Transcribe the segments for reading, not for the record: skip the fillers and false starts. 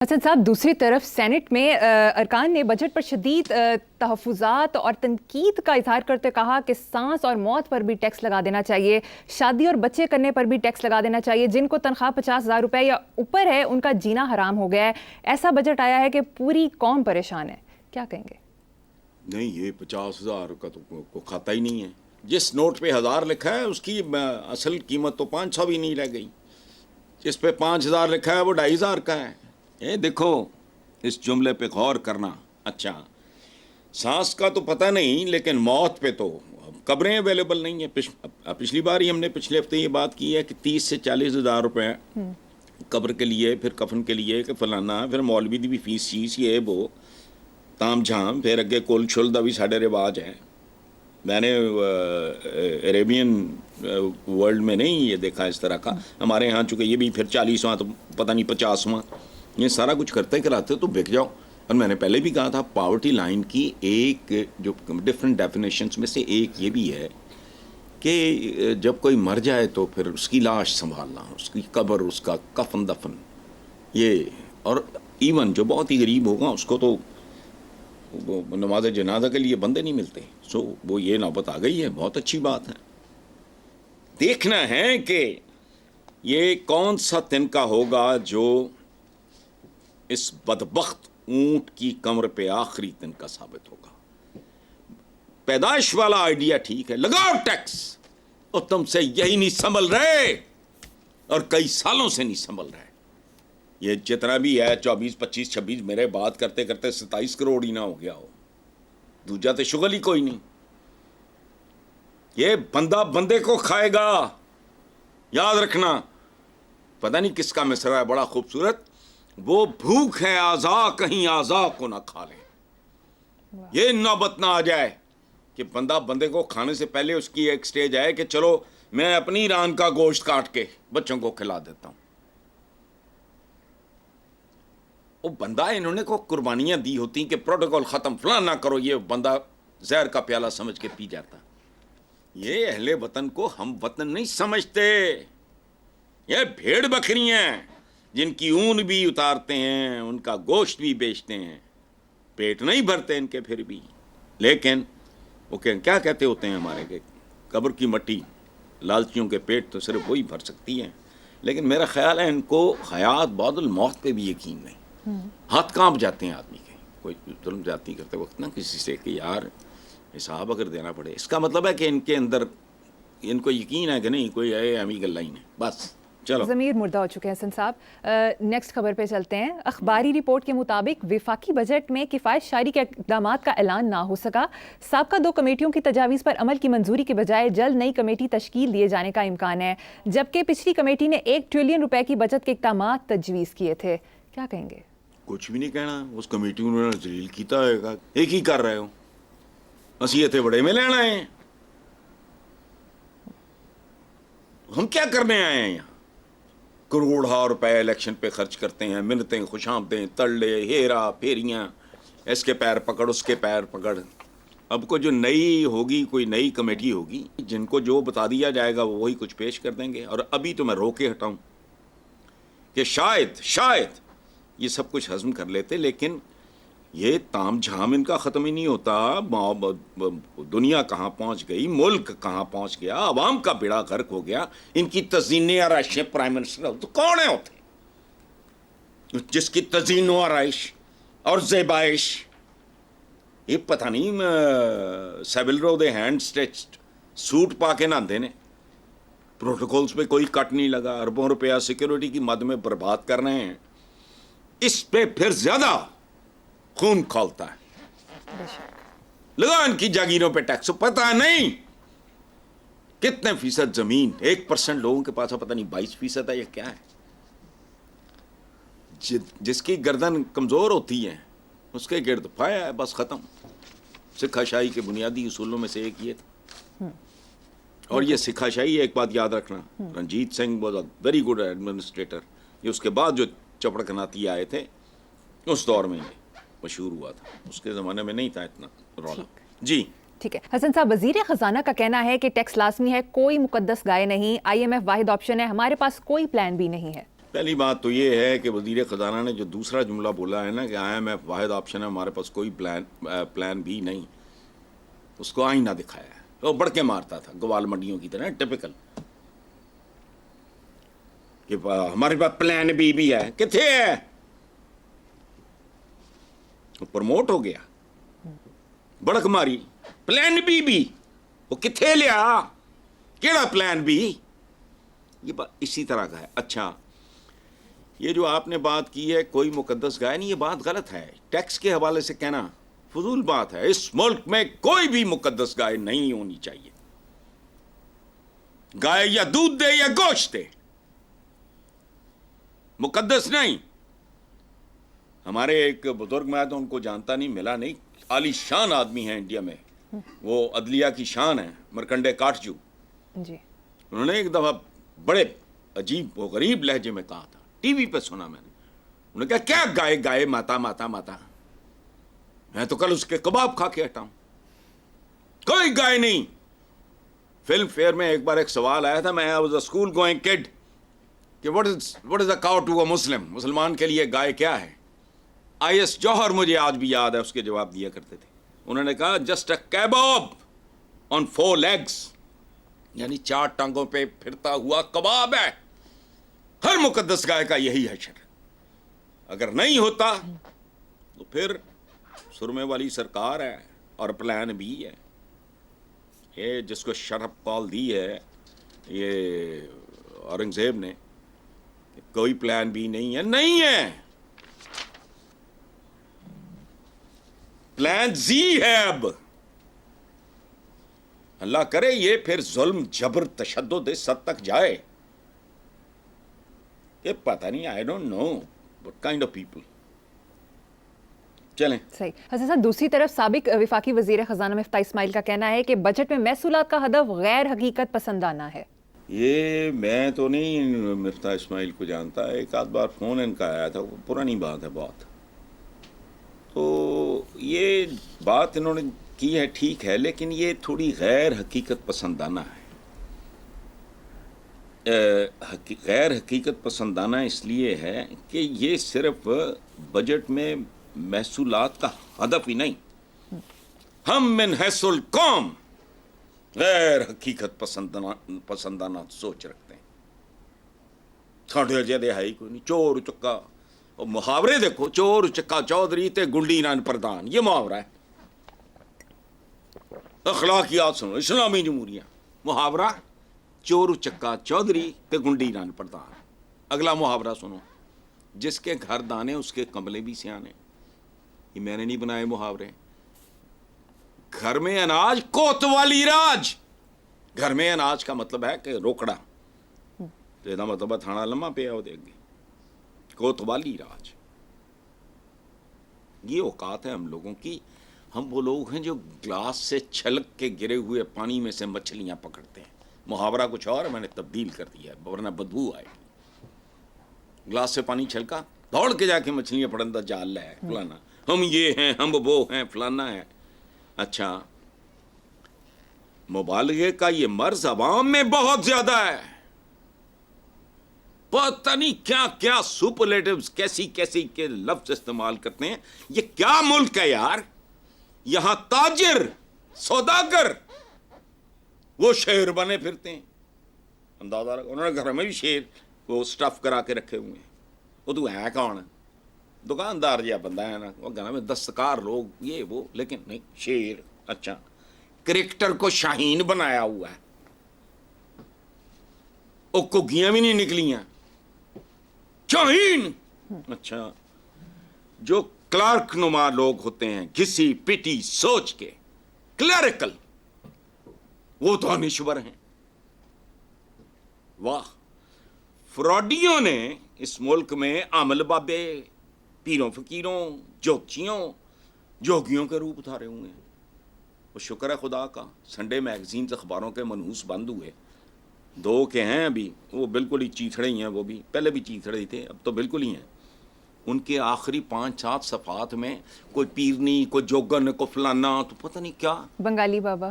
حسن صاحب، دوسری طرف سینٹ میں ارکان نے بجٹ پر شدید تحفظات اور تنقید کا اظہار کرتے کہا کہ سانس اور موت پر بھی ٹیکس لگا دینا چاہیے، شادی اور بچے کرنے پر بھی ٹیکس لگا دینا چاہیے، جن کو تنخواہ 50,000 روپے یا اوپر ہے ان کا جینا حرام ہو گیا ہے۔ ایسا بجٹ آیا ہے کہ پوری قوم پریشان ہے، کیا کہیں گے؟ نہیں، یہ 50,000 کا تو کوئی کھاتا ہی نہیں ہے۔ جس نوٹ پہ 1000 لکھا ہے اس کی اصل قیمت تو 500 بھی نہیں رہ گئی، جس پہ 5000 لکھا ہے وہ 2500 کا ہے۔ یہ دیکھو، اس جملے پہ غور کرنا۔ اچھا، سانس کا تو پتہ نہیں، لیکن موت پہ تو قبریں اویلیبل نہیں ہیں۔ پچھلی بار ہی ہم نے پچھلے ہفتے یہ بات کی ہے کہ 30 سے 40 ہزار روپے قبر کے لیے، پھر کفن کے لیے کہ فلانا، پھر مولوی دی بھی فیس چیز، یہ وہ تام جھام، پھر اگے کل چھل دا بھی ساڑھے رواج ہے۔ میں نے عربین ورلڈ میں نہیں یہ دیکھا اس طرح کا۔ ہمارے ہاں چونکہ یہ بھی پھر 40واں تو پتہ نہیں 50واں، یہ سارا کچھ کرتے کراتے تو بک جاؤ۔ اور میں نے پہلے بھی کہا تھا، پاورٹی لائن کی ایک جو ڈفرینٹ ڈیفینیشنز میں سے ایک یہ بھی ہے کہ جب کوئی مر جائے تو پھر اس کی لاش سنبھالنا، اس کی قبر، اس کا کفن دفن، یہ، اور ایون جو بہت ہی غریب ہوگا اس کو تو وہ نماز جنازہ کے لیے بندے نہیں ملتے۔ سو وہ یہ نوبت آ گئی ہے، بہت اچھی بات ہے۔ دیکھنا ہے کہ یہ کون سا تنکا ہوگا جو اس بدبخت اونٹ کی کمر پہ آخری تنکا ثابت ہوگا۔ پیدائش والا آئیڈیا ٹھیک ہے، لگاؤ ٹیکس، اور تم سے یہی نہیں سنبھل رہے، اور کئی سالوں سے نہیں سنبھل رہے۔ یہ جتنا بھی ہے 24 25 26 میرے بات کرتے کرتے 27 کروڑ ہی نہ ہو گیا ہو، دوجا تو شغل ہی کوئی نہیں۔ یہ بندہ بندے کو کھائے گا، یاد رکھنا۔ پتہ نہیں کس کا مصرع ہے، بڑا خوبصورت، وہ بھوک ہے آزا کہیں آزا کو نہ کھا لے۔ یہ نوبت نہ آ جائے کہ بندہ بندے کو کھانے سے پہلے اس کی ایک سٹیج آئے کہ چلو میں اپنی ران کا گوشت کاٹ کے بچوں کو کھلا دیتا ہوں۔ وہ بندہ، انہوں نے کو قربانیاں دی ہوتی کہ پروٹوکول ختم، فلاں نہ کرو، یہ بندہ زہر کا پیالہ سمجھ کے پی جاتا۔ یہ اہل وطن کو ہم وطن نہیں سمجھتے، یہ بھیڑ بکری ہیں جن کی اون بھی اتارتے ہیں، ان کا گوشت بھی بیچتے ہیں، پیٹ نہیں بھرتے ان کے پھر بھی۔ لیکن وہ کیا کہتے ہوتے ہیں ہمارے کہ قبر کی مٹی لالچیوں کے پیٹ تو صرف وہی بھر سکتی ہے۔ لیکن میرا خیال ہے ان کو حیات بعد الموت پہ بھی یقین نہیں۔ ہاتھ کانپ جاتے ہیں آدمی کے، کوئی ظلم زیادتی کرتے وقت نا کسی سے کہ یار حساب اگر دینا پڑے، اس کا مطلب ہے کہ ان کے اندر ان کو یقین ہے کہ نہیں کوئی ہے ہمیں گلا ہی نہیں، بس چلو۔ ضمیر مردہ ہو چکے ہیں حسن صاحب۔ نیکسٹ خبر پہ چلتے ہیں۔ اخباری رپورٹ کے مطابق وفاقی بجٹ میں کفایت شعاری کے اقدامات کا اعلان نہ ہو سکا۔ سابقہ 2 کمیٹیوں کی تجاویز پر عمل کی منظوری کے بجائے جلد نئی کمیٹی تشکیل دیے جانے کا امکان ہے، جبکہ پچھلی کمیٹی نے 1 ٹریلین روپے کی بچت کے اقدامات تجویز کیے تھے۔ کیا کہیں گے؟ کچھ بھی نہیں کہنا، اس کمیٹی انہوں نے ذلیل کیتا ہوئے گا، ایک ہی کر رہے ہو، نصیحتیں بڑے میں لینا ہے۔ ہم کیا کرنے آئے ہیں یہاں؟ کروڑہ روپے الیکشن پہ خرچ کرتے ہیں، منتیں، خوش آمدیں، تڑلے، ہیرا پھیریاں، اس کے پیر پکڑ اس کے پیر پکڑ۔ اب کو جو نئی ہوگی، کوئی نئی کمیٹی ہوگی، جن کو جو بتا دیا جائے گا وہ وہی کچھ پیش کر دیں گے۔ اور ابھی تو میں رو کے ہٹاؤں کہ شاید یہ سب کچھ ہضم کر لیتے، لیکن یہ تام جھام ان کا ختم ہی نہیں ہوتا۔ دنیا کہاں پہنچ گئی، ملک کہاں پہنچ گیا، عوام کا بیڑا غرق ہو گیا۔ ان کی تزئین آرائشیں پرائم منسٹر تو کون ہیں ہوتے جس کی تزئین و آرائش اور زیبائش یہ پتہ نہیں سیول رو دے ہینڈ سٹیچڈ سوٹ پا کے ناندے نے، پروٹوکولز پہ کوئی کٹ نہیں لگا، اربوں روپیہ سیکیورٹی کی مد میں برباد کر رہے ہیں۔ اس پہ پھر زیادہ خون کھولتا ہے۔ لگا ان کی جاگیروں پہ ٹیکس، پتہ نہیں کتنے فیصد زمین، 1% لوگوں کے پاس پتہ نہیں 22% ہے یا کیا ہے۔ جس کی گردن کمزور ہوتی ہے اس کے گرد پھایا ہے، بس ختم۔ سکھا شاہی کے بنیادی اصولوں میں سے ایک یہ تھا۔ اور یہ سکھا شاہی، ایک بات یاد رکھنا، Ranjit Singh was a very good administrator. یہ اس کے بعد جو چپڑکناتی آئے تھے اس دور میں مشہور ہوا تھا، اس کے زمانے میں نہیں تھا اتنا رولا۔ جی ٹھیک ہے حسن صاحب، وزیر خزانہ کا کہنا ہے کہ ٹیکس لازمی ہے، کوئی مقدس گائے نہیں، IMF واحد آپشن ہے، ہمارے پاس کوئی پلان بھی نہیں ہے۔ پہلی بات تو یہ ہے کہ وزیر خزانہ نے جو دوسرا جملہ بولا ہے نا کہ IMF واحد آپشن ہے، ہمارے پاس کوئی پلان بھی نہیں، اس کو آئینہ دکھایا ہے، وہ بڑھ کے مارتا تھا گوال منڈیوں کی طرح، ٹپیکل کہ ہمارے پاس پلان بھی ہے، کتنے ہے؟ وہ پروموٹ ہو گیا، بڑک ماری، پلان بھی وہ کتنے لیا، کیڑا پلان بھی؟ یہ بات اسی طرح کا ہے۔ اچھا، یہ جو آپ نے بات کی ہے کوئی مقدس گائے نہیں، یہ بات غلط ہے، ٹیکس کے حوالے سے کہنا فضول بات ہے۔ اس ملک میں کوئی بھی مقدس گائے نہیں ہونی چاہیے، گائے یا دودھ دے یا گوشت دے، مقدس نہیں۔ ہمارے ایک بزرگ، میں تو ان کو جانتا نہیں، ملا نہیں، عالی شان آدمی ہیں انڈیا میں، وہ عدلیہ کی شان ہے، مرکنڈے کاٹجو، جی انہوں نے ایک دفعہ بڑے عجیب و غریب لہجے میں کہا تھا، ٹی وی پہ سنا میں نے، انہوں نے کہا کیا گائے گائے ماتا ماتا ماتا، میں تو کل اس کے کباب کھا کے ہٹا ہوں، کوئی گائے نہیں۔ فلم فیئر میں ایک بار ایک سوال آیا تھا، میں واز اے اسکول گوئنگ کڈ، کہ what is a cow to a Muslim، مسلمان کے لیے گائے کیا ہے؟ IS جوہر مجھے آج بھی یاد ہے اس کے جواب دیا کرتے تھے، انہوں نے کہا جسٹ اے کیباب آن 4 legs، یعنی 4 ٹانگوں پہ پھرتا ہوا کباب ہے۔ ہر مقدس گائے کا یہی حشر، اگر نہیں ہوتا تو پھر سرمے والی سرکار ہے اور پلان بھی ہے، یہ جس کو شرف کال دی ہے یہ اورنگزیب نے، کوئی پلان بھی نہیں ہے، نہیں ہے، پلان زی ہے۔ اب اللہ کرے یہ پھر ظلم جبر تشدد اس حد تک جائے کہ پتہ نہیں، I don't know what kind of people. چلیں صحیح۔ حسن صاحب، دوسری طرف سابق وفاقی وزیر خزانہ مفتاح اسماعیل کا کہنا ہے کہ بجٹ میں محصولات کا ہدف غیر حقیقت پسندانہ ہے۔ یہ میں تو نہیں مفتاح اسماعیل کو جانتا، ایک آدھ بار فون ان کا آیا تھا، وہ پرانی بات ہے بہت، تو یہ بات انہوں نے کی ہے ٹھیک ہے، لیکن یہ تھوڑی غیر حقیقت پسندانہ ہے۔ غیر حقیقت پسندانہ اس لیے ہے کہ یہ صرف بجٹ میں محصولات کا ہدف ہی نہیں، ہم من حیث القوم غیر حقیقت پسندانہ سوچ رکھتے ہیں۔ ساڑھے جدے ہے ہی کوئی نہیں، چور چکا، اور محاورے دیکھو، چور چکا چودھری تے گنڈی نان پردان، یہ محاورہ ہے۔ اخلاقیات سنو، اسلامی جمہوریہ، محاورہ چور چکا چودھری تے گنڈی نان پردان۔ اگلا محاورہ سنو، جس کے گھر دانے اس کے کملے بھی سیانے، یہ میں نے نہیں بنائے محاورے۔ گھر میں اناج کوتوالی راج، گھر میں اناج کا مطلب ہے کہ روکڑا، تو یہ مطلب تھانا لمحہ پہ آؤ دے گے، کوتوالی راج۔ یہ اوقات ہے ہم لوگوں کی، ہم وہ لوگ ہیں جو گلاس سے چھلک کے گرے ہوئے پانی میں سے مچھلیاں پکڑتے ہیں۔ محاورہ کچھ اور میں نے تبدیل کر دیا ہے ورنہ بدبو آئے گی۔ گلاس سے پانی چھلکا، دوڑ کے جا کے مچھلیاں پڑندہ جال ہے فلانا، ہم یہ ہیں، ہم وہ ہیں، فلانا ہے۔ اچھا، مبالغے کا یہ مرض عوام میں بہت زیادہ ہے، پتہ نہیں کیا کیا سپرلیٹیوز، کیسی کیسی کے لفظ استعمال کرتے ہیں۔ یہ کیا ملک ہے یار، یہاں تاجر سوداگر وہ شیر بنے پھرتے ہیں، اندازہ رکھو، انہوں نے گھر میں بھی شیر وہ سٹف کرا کے رکھے ہوئے ہیں۔ وہ تو ہے کون ہے؟ دکاندار جہاں بندہ ہے نا، وہ گھر میں دستکار لوگ یہ وہ، لیکن نہیں، شیر۔ اچھا، کرکٹر کو شاہین بنایا ہوا ہے، وہ کگیاں بھی نہیں نکلیاں، شاہین۔ اچھا، جو کلارک نما لوگ ہوتے ہیں گھسی پٹی سوچ کے، کلریکل، وہ دانشور ہیں۔ واہ، فراڈیوں نے اس ملک میں عامل بابے، پیروں فقیروں، جوتشیوں، جوگیوں کے روپ اتارے ہوئے ہیں۔ وہ شکر ہے خدا کا، سنڈے میگزینز اخباروں کے منحوس بند ہوئے، 2 کے ہیں ابھی، وہ بالکل ہی چیتھڑے ہی ہیں، وہ بھی پہلے بھی چیتھڑے ہی تھے، اب تو بالکل ہی ہیں۔ ان کے آخری 5-7 صفحات میں کوئی پیرنی، کوئی جوگن، کوئی فلانا، تو پتہ نہیں کیا، بنگالی بابا،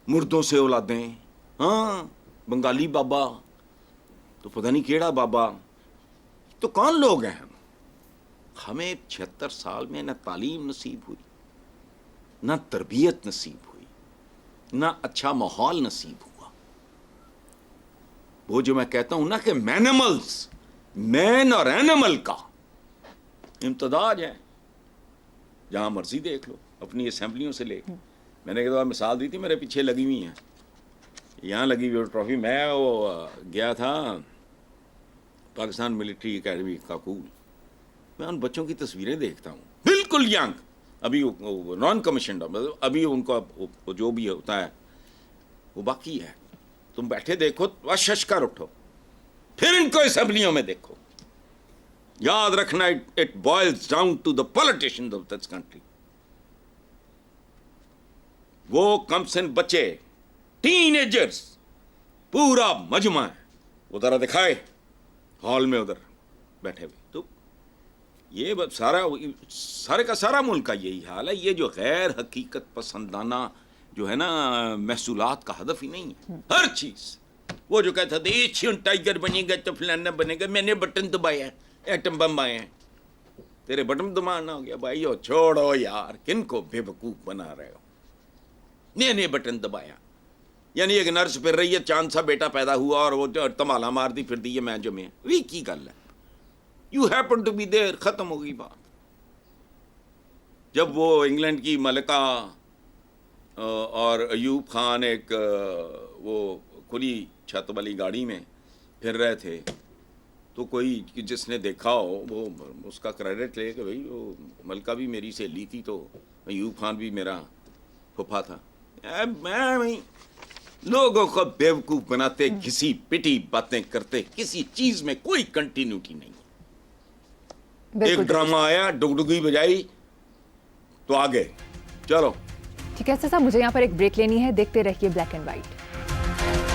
مردوں سے اولادیں، ہاں بنگالی بابا، تو پتہ نہیں کیڑا بابا، تو کون لوگ ہیں ہمیں 76 سال میں نہ تعلیم نصیب ہوئی، نہ تربیت نصیب ہوئی، نہ اچھا ماحول نصیب ہوا. وہ جو میں کہتا ہوں نا کہ مین اور اینیمل کا امتداد ہے، جہاں مرضی دیکھ لو اپنی اسمبلیوں سے لے کے. میں نے ایک دفعہ مثال دی تھی، میرے پیچھے لگی ہوئی ہیں، یہاں لگی ہوئی ٹرافی. میں وہ گیا تھا پاکستان ملٹری اکیڈمی کاکول، میں ان بچوں کی تصویریں دیکھتا ہوں بالکل ینگ، ابھی نان کمیشنڈ، ابھی ان کا جو بھی ہوتا ہے وہ باقی ہے. تم بیٹھے دیکھو شش کر اٹھو، پھر ان کو اسمبلیوں میں دیکھو. یاد رکھنا it boils down to the politicians of this country. وہ کم سن بچے، ٹین ایجرز، پورا مجمع ہے، وہ ذرا دکھائے ہال میں ادھر بیٹھے ہوئے. تو یہ سارے کا سارا ملک کا یہی حال ہے. یہ جو غیر حقیقت پسندانہ جو ہے نا محصولات کا ہدف ہی نہیں ہے. ہر چیز وہ جو کہتا تھا ایشین ٹائگر بنے گا تو فلانا بنے گا، میں نے بٹن دبایا، ایٹم بم آئے ہیں، تیرے بٹن دبانا ہو گیا. بھائی چھوڑو یار، کن کو بے وقوف بنا رہے ہو؟ میں نے بٹن دبایا، یعنی ایک نرس پھر رہی ہے، چاند سا بیٹا پیدا ہوا اور وہ تمالا مار دی پھر دی ہے میں جو میں وہی کی گل ہے. You happen to be there, ختم ہو گئی بات. جب وہ انگلینڈ کی ملکہ اور ایوب خان ایک وہ کھلی چھت والی گاڑی میں پھر رہے تھے، تو کوئی جس نے دیکھا ہو وہ اس کا کریڈٹ لے کہ بھائی وہ ملکہ بھی میری سہیلی تھی تو ایوب خان بھی میرا پھپھا تھا. میں لوگوں کو بیوقوف بناتے، کسی پٹی باتیں کرتے، کسی چیز میں کوئی کنٹینیوٹی نہیں. ایک ڈرامہ آیا، ڈگڈگی بجائی تو آگے چلو. ٹھیک ہے صاحب، مجھے یہاں پر ایک بریک لینی ہے، دیکھتے رہیے بلیک اینڈ وائٹ.